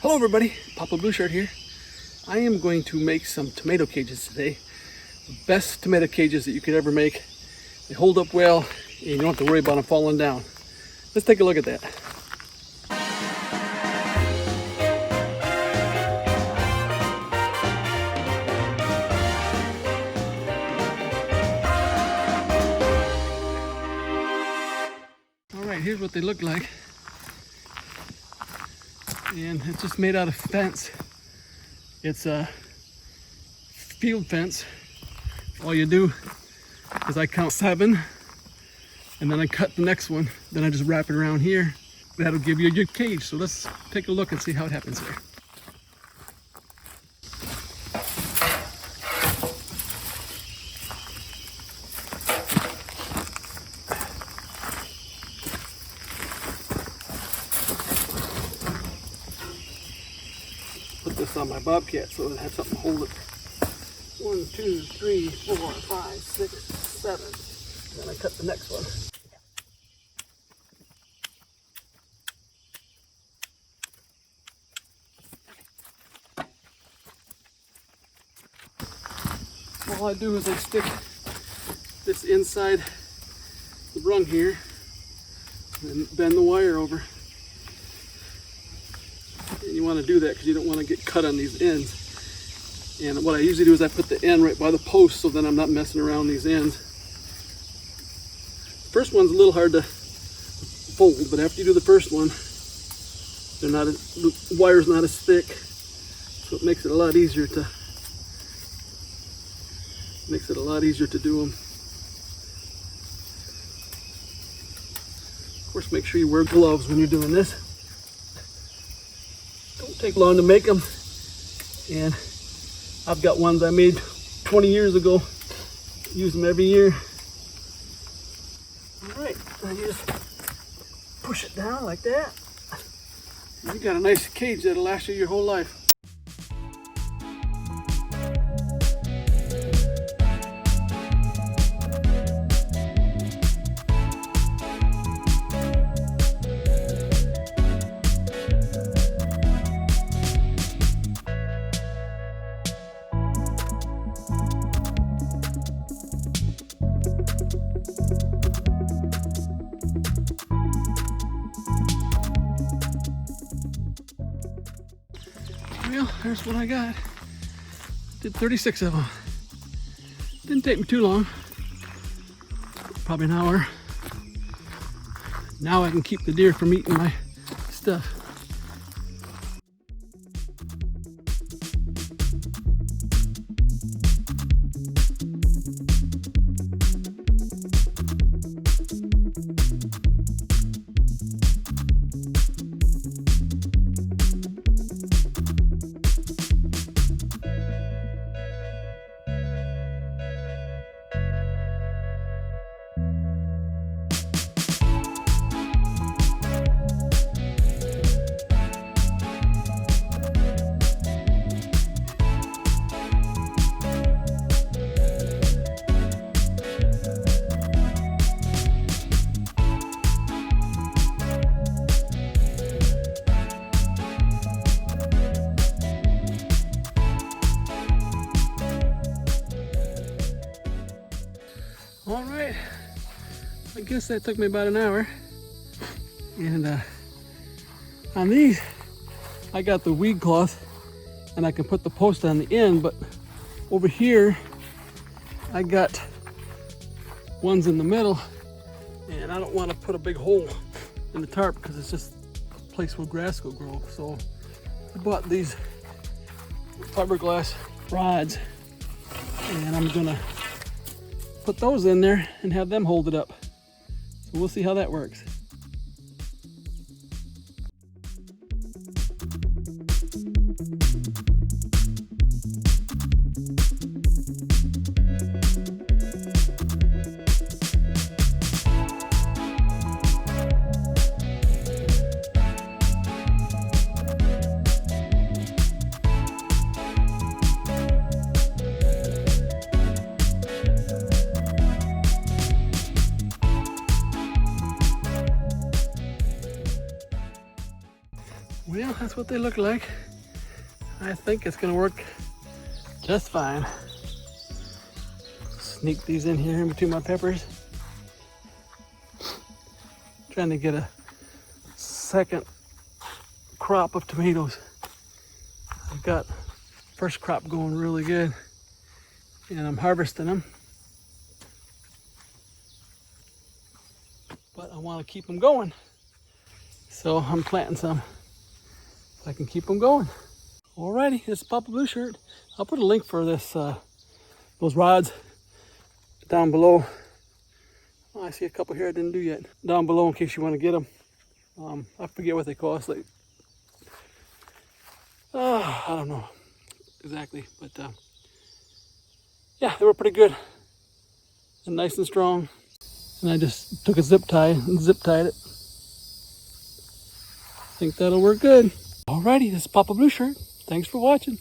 Hello everybody, Papa Blueshirt here. I am going to make some tomato cages today. The best tomato cages that you could ever make. They hold up well and you don't have to worry about them falling down. Let's take a look at that. Alright, here's what they look like. And it's just made out of fence. It's a field fence. All you do is I count 7 and then I cut the next one. Then I just wrap it around here. That'll give you your cage. So let's take a look and see how it happens here. Put this on my bobcat so it has something to hold it. 1, 2, 3, 4, 5, 6, 7. Then I cut the next one. All I do is I stick this inside the rung here and bend the wire over. And you want to do that because you don't want to get cut on these ends. And what I usually do is I put the end right by the post so then I'm not messing around these ends. First one's a little hard to fold, but after you do the first one, the wire's not as thick, so it makes it a lot easier to do them. Of course, make sure you wear gloves when you're doing this. Don't take long to make them, and I've got ones I made 20 years ago. Use them every year. All right, then you just push it down like that. You got a nice cage that'll last you your whole life. Well, there's what I got. Did 36 of them. Didn't take me too long. Probably an hour. Now I can keep the deer from eating my stuff. All right, I guess that took me about an hour. And on these, I got the weed cloth and I can put the post on the end, but over here, I got ones in the middle and I don't want to put a big hole in the tarp because it's just a place where grass will grow. So I bought these fiberglass rods and I'm gonna put those in there and have them hold it up. So we'll see how that works. that's what they look like. I think it's gonna work just fine. Sneak these in here in between my peppers. Trying to get a second crop of tomatoes. I've got first crop going really good, and I'm harvesting them. But I want to keep them going, so I'm planting some so I can keep them going. Alrighty, this is Papa Blue Shirt. I'll put a link for this, those rods down below. Oh, I see a couple here I didn't do yet. Down below in case you want to get them. I forget what they cost. Like, I don't know exactly, but yeah, they were pretty good and nice and strong. And I just took a zip tie and zip tied it. I think that'll work good. Alrighty, this is Papa Blue Shirt. Thanks for watching.